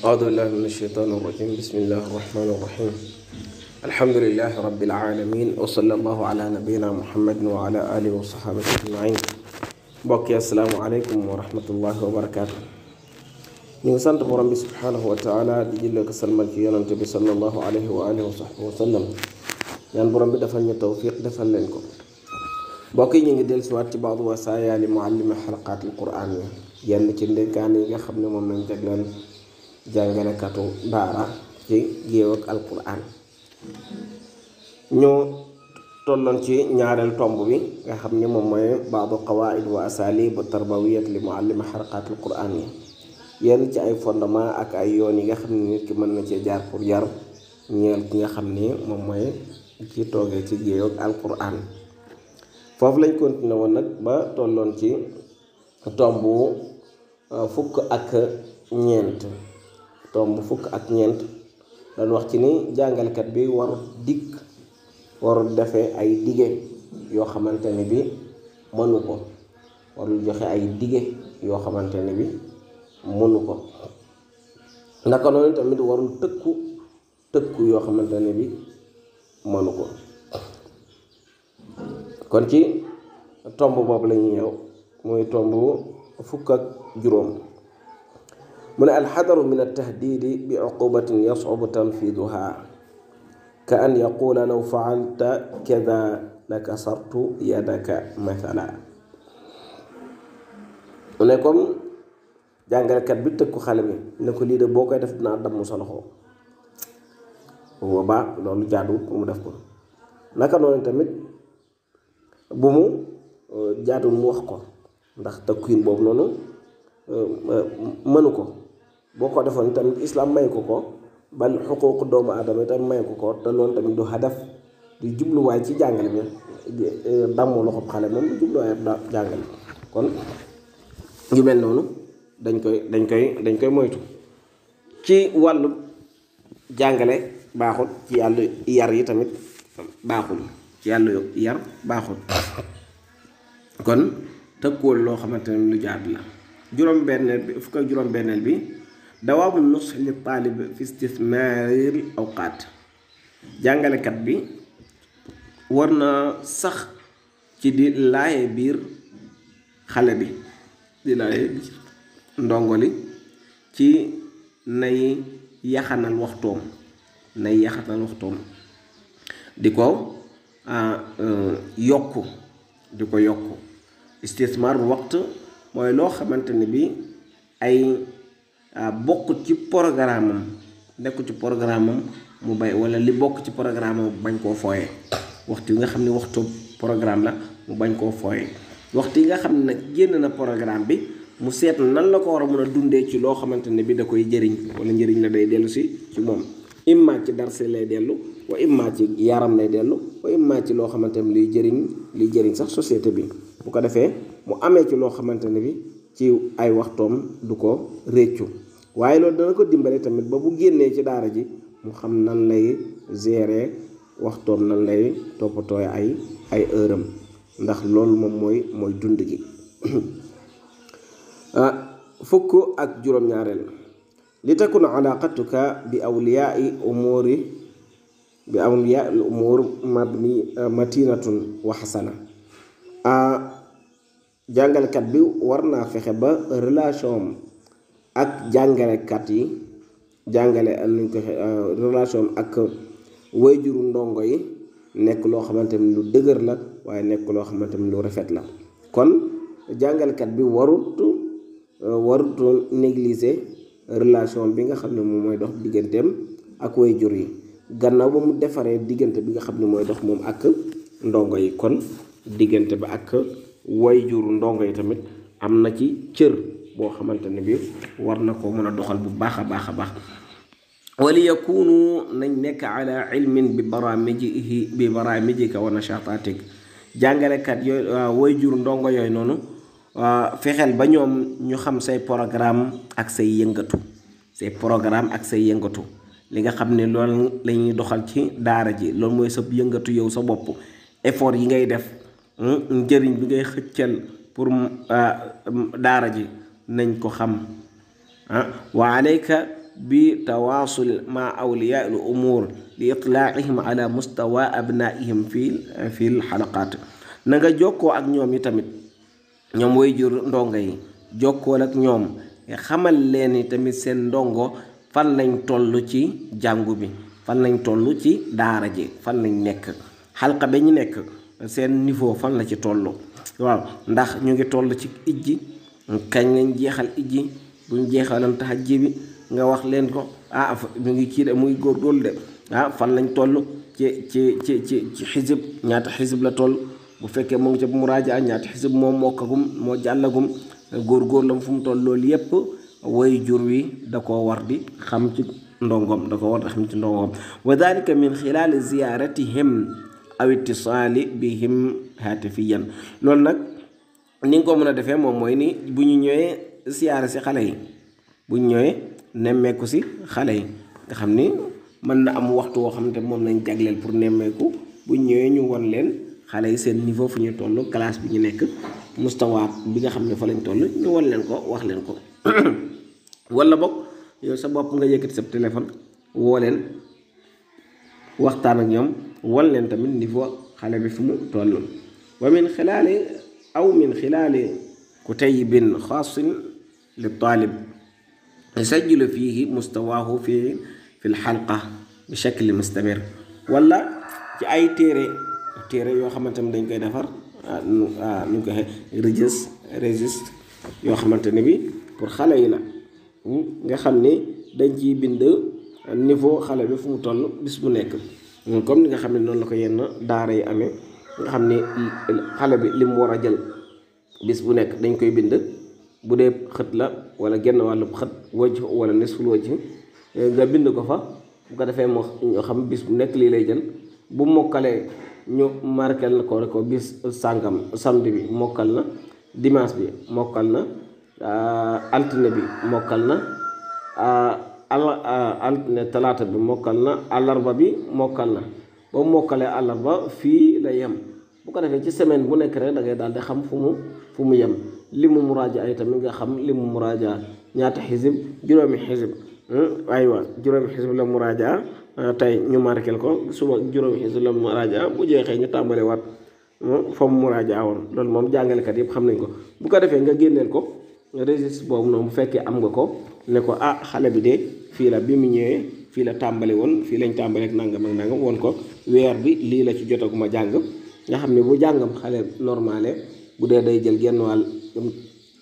أعوذ بالله من الشيطان الرجيم بسم الله الرحمن الرحيم الحمد لله رب العالمين وصلى الله على نبينا محمد وعلى آله وصحبه أجمعين بقي السلام عليكم ورحمة الله وبركاته ñu ngi sant borom bi subhanahu wa taala di jëlee ko salmal ci yonante bi sallallahu alayhi wa alihi wa sahbihi wa sallam ñaan borom bi defal ñu tawfiq defal leen ko mbokk yi ñu ngi dellusiwaat ci baadu wasaaya li muallimi xalaqaatil quraan yi yenn ci ndénkaan yi nga xam ne moom lañ jagleel jàngalekatu daara ci géew ak alquraan ñu tolloon ci ñaareel tomb bi nga xam ne moom mooy baadu qawaid wa asalib tarbawiyat li muallimi xalaqaatil quraan yi yenn ci ay fondement ak ay yoon yi nga xam ne nit ki mën na cee jaar pour yar ñeel ki nga xam ni moom mooy ci toogee ci géew ak alquran foofu lañ continué woon nag ba tolloon ci tomb fukk ak ñeent dañ wax ci ni jàngalekat bi warul defee ay dige yoo xamante ne bi mënu ko warul joxe ay dige yoo xamante ne bi mënu ko naka noonu tamit warul tëkku yoo xamante ne bi mënu ko kon ci tomb boobu la ñuy ñëw muy tomb fukk ak juróom mu ne alxadaru min altahdidi bi uqubatin yas'ubu tanfiduha ka an yaqula law faalta kada la kasartu yadaka mathala mu ne comme jàngalekat bi tëkku xale bi ne ko lii de boo koy def dinaa damm sa loxo boobaa loolu jaaduwut mu def ko naka noonu tamit bu mu jaaduwul mu wax ko ndax tëkkuin boobu noonu mënu ko boo ko defoon tamit islam may ko ko bal xuquuq doomu aadama tamit may ko ko te loolu tamit du hadaf du jubluwaay ci jàngale bi damm loxo xale moom du jubluwaay jàngale kon yu mel noonu dañ koy moytu ci wàllu jàngale baaxul ci yàllu yar yi tamit baaxul ci yàllu yar baaxul kon tëkkool loo xamante ne lu jaadu la juróom-benneel bi fukk ak juróom-benneel bi dawaamu nusx li taalib fi istismaaril awqaat jàngalekat bi war na sax ci di laaye biir xale bi di laaye biir ndongoli ci nay yaxanal waxtoom di ko yokku istismar waxtu mooy loo xamante ne bi ay bokk ci programme am nekk ci programme am mu bay wala li bokk ci programme am bañ koo fooye waxtu yi nga xam ne waxtu programme la mu bañ koo fooye waxtu yi nga xam ne nag génn na programme bi mu seet nan la ko war a mën a dundee ci loo xamante ne bi da koy jëriñ wala njëriñ la day dellu si ci moom imma ci darse lay dellu wa imma ci yaram lay dellu wa imma ci loo xamante ne liy jëriñ sax société bi bu ko defee mu amee ci loo xamante ne bi ci ay waxtoom du ko réccu waaye loolu dana ko dimbale tamit ba bu génnee ci daara ji mu xam nan lay gérer waxtoom nan lay toppatooy ay heure am ndax loolu moom mooy dund gi fukk ak juróom-ñaareel li takun alaqatuka bi awliyaai umuur matinatun wa xasana jàngalekat bi war naa fexe ba relation ak jàngalekat yi relation ak wayjuru ndongo yi nekk loo xamante ni lu dëgër la waaye nekk loo xamante ni lu rafet la kon jàngalekat bi warut négliger relation bi nga xam ne moom mooy dox digganteem ak wayjur yi gannaaw ba mu defaree diggante bi nga xam ne mooy dox moom ak ndongo yi kon diggante ba ak wayjuru ndongo yi tamit am na ci cër boo xamante ne bi war na ko mën a doxal bu baax a baax wali yakunu nañ nekk ala ilmin bi baramijika wa nashatatik jàngalekat yooyu wayjuru ndongo yooyu noonu fexeel ba ñoom ñu xam say programme ak say yëngatu li nga xam ne loolu la ñuy doxal ci daara ji loolu mooy sa yëngatu yow sa bopp effort yi ngay def njëriñ bi ngay xëccal pour daara ji nañ ko xam wa alayka بتواصل مع أولياء الأمور لإطلاعهم على مستوى أبنائهم في الحلقات نغا جوكو ak ñoom yi tamit ñoom way jur ndongo yi jokkool ak ñoom xamal leen ni tamit seen ndongo fan lañ toll ci jàngu bi fan lañ toll ci daara ji fan lañ nekk xalqa ba ñu nekk seen niveau fan la ci toll waaw ndax ñu ngi toll ci ijji kañ lañ jeexal ijji buñ jeexalam tahajji bi nga wax leen ko ñu ngi ci de muy góorgóorlu de fan lañ toll ci xisib ñaata xisib la toll bu fekkee mu ngi ca muraaja ñaata xisib moom mokkagum moo jàllagum góorgóorlam fu mu toll loolu yépp way jur wi da koo war di xam ci ndongom da ko war di xam ci ndongom wa dalika min xilaali ziyaratihim aw ittisaali bihim hatifiyan loolu nag ni nga ko mën a defee moom mooy ni bu ñu ñëwee siyaara si xale yi bu ñu ñëwee nemmeeku si xale yi nga xam ni mën na am waxtu woo xam ne moom lañ jagleel pour nemmeeku bu ñu ñëwee ñu won leen xale yi seen niveau fu ñu toll classe bi ñu nekk mustawaat bi nga xam ne fa lañ toll ñu won leen ko wax leen ko wala bokk yow sa bopp nga yëkkati sa téléphone woo leen waxtaan ak ñoom won leen tamit niveau xale bi fu mu toll wa min xilaali kutaybin xaasin li taalib yusajjilu fiihi mustawaahu fi lxalqa bi shakli mustamir wala ci ay téere yoo xamante ne dañ koy defar ñu ngi koy registre yoo xamante ne bi pour xale yi la nga xam ni dañ ciy bind niveau xale bi fu mu toll bis bu nekk comme ni nga xam ne noonu la ko yenn daara yi amee nga xam ni xale bi li mu war a jël bis bu nekk dañ koy bind bu dee xët la wala genn wàllu xët wajh wala nisful wajh nga bind ko fa bu ko defee moo xam bis bu nekk lii lay jël bu mokkalee ñu marquel ko rek ko bis sàngam samedi bi mokkal na dimanche bi mokkal na altine bi mokkal na altine talaata bi mokkal na àllarba bi mokkal na ba mu mokkalee àllarba fii la yem bu ko defee ci semaine bu nekk rek da ngay daal di xam fu mu yem limu muraaja ay tamit nga xam limu muraaja ñaata xisib juróomi xisib aywa juróomi xisib la muraaja tey ñu marquel ko suba juróomi xisib la muraaja bu jeexee ñu tàmbale waat fa mu muraaja woon loolu moom jàngalekat yëpp xam nañ ko bu ko defee nga génneel ko registre boobu noonu bu fekkee am nga ko ne ko xale bi de fii la bi mu ñëwee fii la tàmbali woon fii lañ tàmbali ak nangam ak nangam woon ko weer bi lii la ci jotaguma jàng nga xam ne bu jàngam xale normale bu dee day jël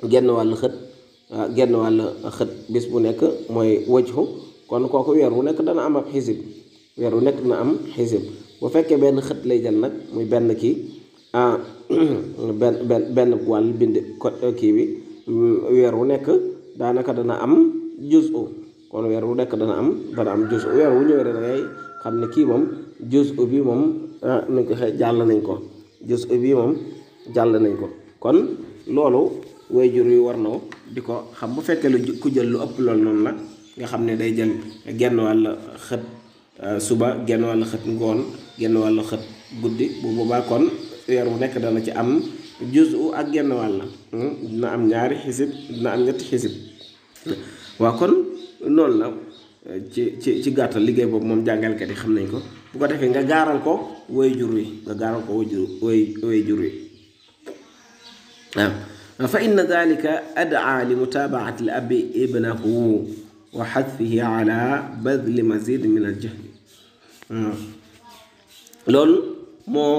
genn wàll xët bis bu nekk mooy wajhu kon kooku weer wu nekk dana am ab xisib weer wu nekk dana am xisib bu fekkee benn xët lay jël nag muy benn kii benn wàll bind kii bi weer wu nekk daanaka dana am juz'u kon weer wu nekk dana am juz'u weer wu ñëwee da ngay xam ne kii moom juz'u bi moom nañ ko jàll nañ ko juz'u bi moom jàll nañ ko kon loolu waajur yi war na di ko xam bu fekkee lu ku jël lu ëpp loolu noonu la nga xam ne day jël genn wàll xët suba genn wàll xët ngoon genn wàll xët guddi bu boobaa kon weer wu nekk dana ci am juzu ak genn wàll dina am ñaari xisib dina am ñetti xisib waaw kon noonu la ci gàttal liggéey boobu moom jàngalkat yi xam nañ ko bu ko defee nga gaaral ko waajur wi waajur wi waaw fa inna dalika adaa li mutaabaati al abi ibnahu wa xadfihi ala badli mazid min al jahli loolu moo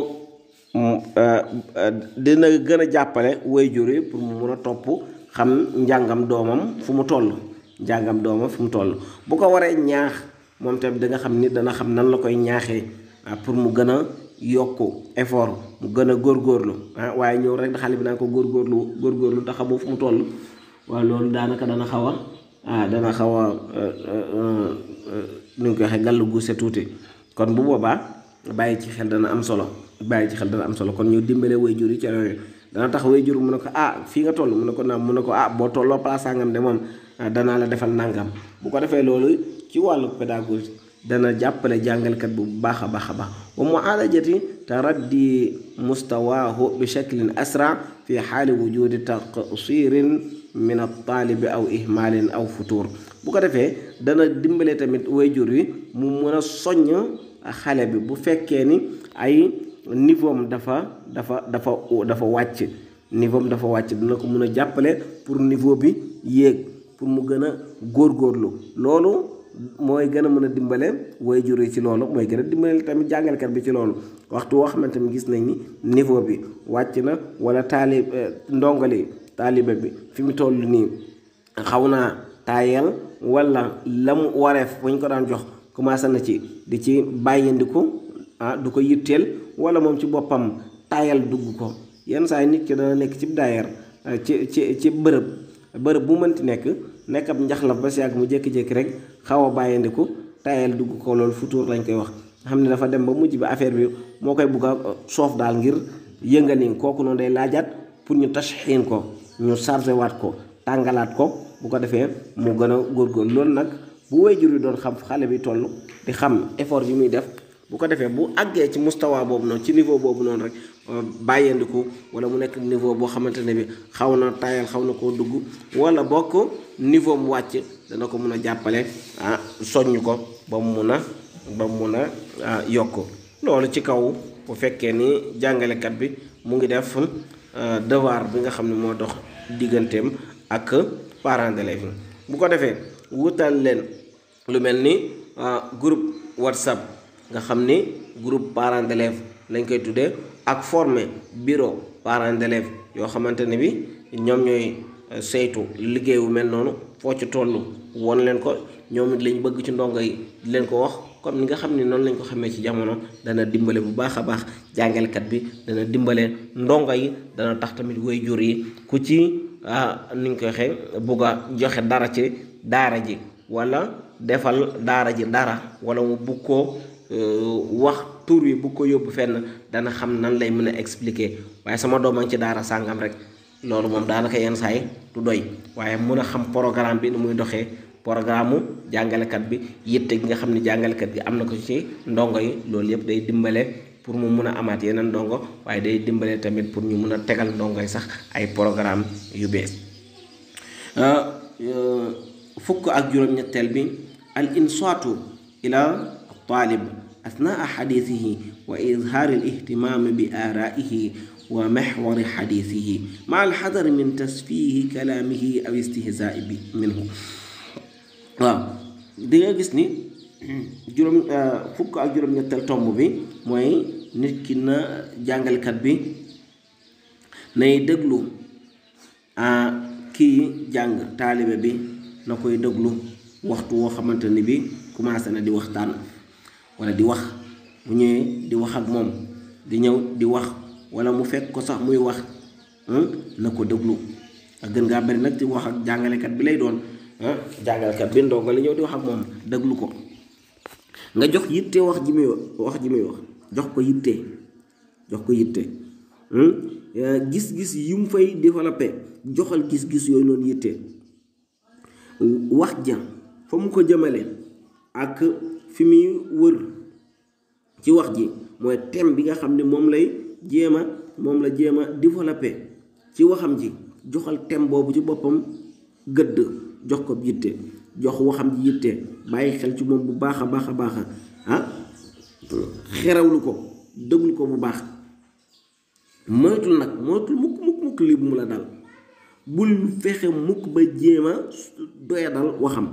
dina gën a jàppale waajur yi pour mu mun a topp xam njàngam doomam fu mu toll bu ko waree ñaax moom tamit da nga xam ni dana xam nan la koy ñaaxee pour mu gën a yokku effort mu gën a góorgóorlu waaye ñëw rek xale bi naa ko góorgóorlu te xamoo fu mu toll waaye loolu daanaka dana xaw a nu ñu koy waxee gàllu guuse tuuti kon bu boobaa bàyyi ci xel dana am solo kon ñu dimbale waajur yi ca yooyu dana tax waajur mu ne ko fii nga toll mu ne ko naam mu ne ko boo tolloo place sangam de moom danaa la defal nangam bu ko defee loolu ci wàllu pédagogie dana jàppale jàngalkat bu baax a baax wa mu'alajati taraddi mustawaahu bi shaklin asra fi xaali wujudi taqsirin min at-taalibi aw ihmaalin aw futuur. bu ko defee dana dimbale tamit waajur wi mu mën a soññ xale bi bu fekkee ni ay niveau am dafa wàcc, niveau am dafa wàcc dina ko mën a jàppale pour niveau bi yéeg, pour mu gën a góorgóorlu. loolu mooy gën a mën a dimbale waajur yi ci loolu, mooy gën a dimbale tamit jàngalekat bi ci loolu. waxtu woo xamante ni gis nañ ni niveau bi wàcc na, wala ndongali taalibe bi fi mu toll nii xaw naa taayal, wala la mu wareef bu ñu ko daan jox commencé na di ci bàyyindiku, du ko yitteel, wala moom ci boppam taayal dugg ko. yenn saa yi nit ki dana nekk ci daayar ci bërëb bu mënti nekk ab njaxlaf ba si yàgg mu jékki-jékki rek xaw a bàyyindiku taayal dugg ko. loolu futuur lañ koy wax, nga xam ne dafa dem ba mujj bi affaire bi moo koy bugg a soof daal ngir yëngali. kooku noonu day laajaat pour ñu tashxiin ko, ñu chargé waat ko, tàngalaat ko, bu ko defee mu gën a góorgóorlu. loolu nag bu waajur yi doon xam xale bi toll, di xam effort yi muy def, bu ko defee bu àggee ci mustawa boobu noonu, ci niveau boobu noonu rek bàyyandiku, wala mu nekk niveau boo xamante ne bi xaw na taayal, xaw na koo dugg, wala bokk niveau mu wàcc, dana ko mun a jàppale soññ ko ba mu mun a yokk. loolu ci kaw bu fekkee ni jàngalekat bi mu ngi def devoir bi nga xam ne moo dox digganteem ak parents d'élèves yi. bu ko defee wutal leen lu mel ni groupe WhatsApp, nga xam ni groupe parents d'élèves lañ koy tuddee, ak former bureau parents d'élèves yoo xamante ne bi ñoom ñooy saytu liggéey wu mel noonu. foo ci toll won leen ko, ñoom it lañ bëgg ci ndongo yi di leen ko wax, comme ni nga xam ne noonu lañ ko xamee ci jamono. dana dimbale bu baax a baax jàngalekat bi, dana dimbale ndongo yi, dana tax tamit waajur yi ku ci ni ñu koy waxee bugg a joxe dara ci daara ji, wala defal daara ji dara, wala mu bugg koo wax tur yi bugg ko yóbbu fenn, dana xam nan lay mën a expliquer. waaye sama doom a ngi ci daara sàngam rek, loolu moom daanaka yenn saa yi du doy. waaye mën a xam programme bi ni muy doxee, programme mu jàngalekat bi, yitte gi nga xam ne jàngalekat gi am na ko ci ndongo yi, loolu yëpp day dimbale pour mu mun a amaat yeneen ndongo, waaye day dimbale tamit pour ñu mun a tegal ndongo yi sax ay programme yu bees. fukk ak juróom-ñetteel bi al insaatu ila taalib athnaa xadiisihi wa izhaari al ihtimaam bi aaraa'ihi wa maxwari xadiisihi maa al xadari min tasfiihi kalaamihi aw istihzaa'i minhu. waaw di nga gis ni fukk ak juróom-ñetteel tomb bi mooy nit ki na jàngalekat bi nay déglu kii jàng, taalibe bi na koy déglu waxtu woo xamante ni bi commencé na di waxtaan wala di wax. bu ñëwee di wax ak moom, di ñëw di wax, wala mu fekk ko sax muy wax, na ko déglu. ak gën ngaa bari nag di wax ak jàngalekat bi lay doon, jàngalekat bi ndongo li ñëw di wax ak moom, déglu ko. nga jox yitte wax ji muy wax jox ko yitte. gis-gis yi mu fay développé, joxal gis-gis yooyu noonu yitte. wax ja fa mu ko jëmale ak fi muy wër ci wax ji mooy thème bi nga xam ne moom la jéem a développé ci waxam ji. joxal thème boobu ci boppam gëdd, jox ko yitte, jox waxam ji yitte, bàyyi xel ci moom bu baax a baax xerawlu ko, déglu ko bu baax. moytul mukk lii bu mu la dal. bul fexe mukk ba jéem a doyadal waxam.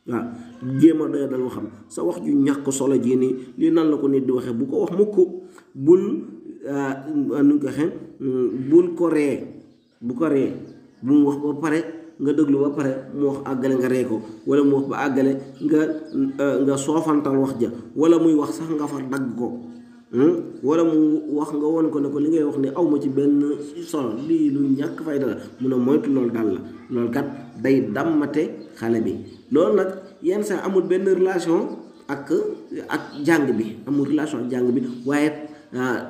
waaw jéem a doyadal waxam. sa wax ju ñàkk solo ji nii lii nan la ko nit di waxee, bu ko wax mukk. bul nu ko waxee bul ko ree. bu mu wax ba pare nga déglu ba pare mu wax àggale nga ree ko, wala mu wax ba àggale nga soofantal wax ja, wala muy wax sax nga far dagg ko, wala mu wax nga won ko ne ko li ngay wax ne aw ma ci benn solo, lii lu ñàkk fayda la. mun a moytu loolu daal la. loolu kat day dammate xale bi. loolu nag yenn saa amul benn relation ak jàng bi, amul relation ak jàng bi, waaye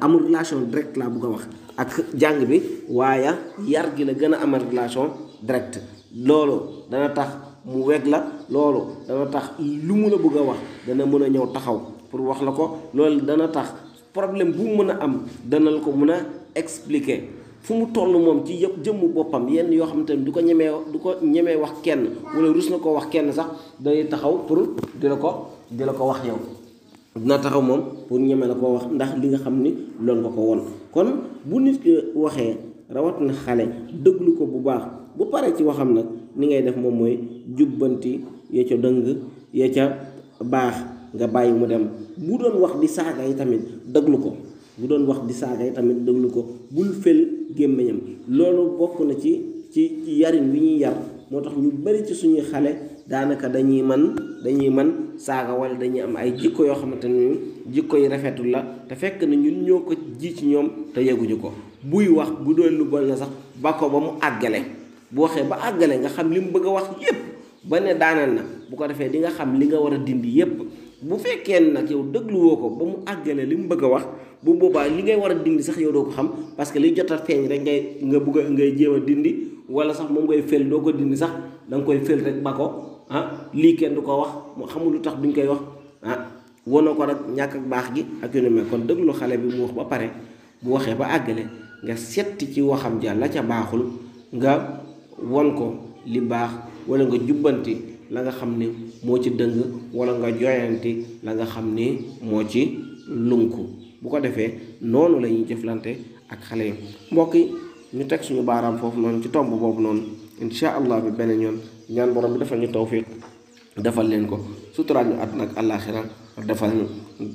amul relation direct laa bugg a wax ak jàng bi, waaye yar gi la gën a amal relation direct. loolu dana tax mu weg la, loolu dana tax lu mu la bëgg a wax dana mën a ñëw taxaw pour wax la ko. loolu dana tax problème bu mu mën a am dana la ko mën a expliquer fu mu toll moom ci yëpp jëmmu boppam yenn yoo xamante ne du ko ñemee wax kenn wala rus na koo wax kenn sax day taxaw pour di la ko wax yow dina taxaw moom pour ñeme la koo wax ndax li nga xam ni loolu nga ko won kon bu nit ki waxee rawat na xale déglu ko bu baax bu paree ci waxam nag ni ngay def moom mooy jubbanti ya ca dëng ya ca baax nga bàyyi mu dem bu doon wax di saaga yi tamit déglu ko bu doon wax di saaga yi tamit déglu ko bul fel gémmiñam loolu bokk na ci yarin wi ñuy yar moo tax ñu bari ci suñuy xale daanaka dañuy man saaga wala dañuy am ay jikko yoo xamante ne jikko yi rafetul la te fekk na ñun ñoo ko ji ci ñoom te yeguñu ko buy wax bu doon lu bon la sax ba ko ba mu àggale bu waxee ba àggale nga xam li mu bëgg a wax yépp ba ne daaneel na bu ko defee di nga xam li nga war a dindi yépp bu fekkee nag yow dégluwoo ko ba mu àggale li mu bëgg a wax bu boobaa li ngay war a dindi sax yow doo ko xam parce que li jot a feeñ rek ngay jéem a dindi wala sax moom ngay fel doo ko dindi sax da nga koy fel rek ba ko lii kenn du ko wax mu xamul lu tax duñ koy wax wonoo ko rek ñàkk ak baax gi ak yu ne mel kon déglu xale bi mu wax ba pare bu waxee ba àggale nga setti ci waxam ja la ca baaxul nga won ko li baax wala nga jubbanti la nga xam ne moo ci dëng wala nga joyanti la nga xam ne moo ci lunku bu ko defee noonu la ñuy jëflante ak xale yi mbokk yi ñu teg suñu baaraam foofu noonu ci tomb boobu noonu insha allah bi beneen yoon ñaan borom bi defal ñu tawfiq defal leen ko suturaal ñu àdduna ak àllaaxira defal ñu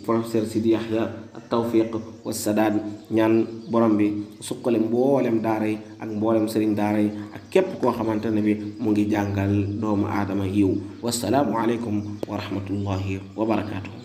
professeur Sidi Yahya ak tawfiq wa sadaad ñaan borom bi suqale mboolem daara yi ak mboolem sëriñ daara yi ak képp koo xamante ne bi mu ngi jàngal doomu aadama yiw wasalaamu aleykum wa rahmatullahi wa barakaatu.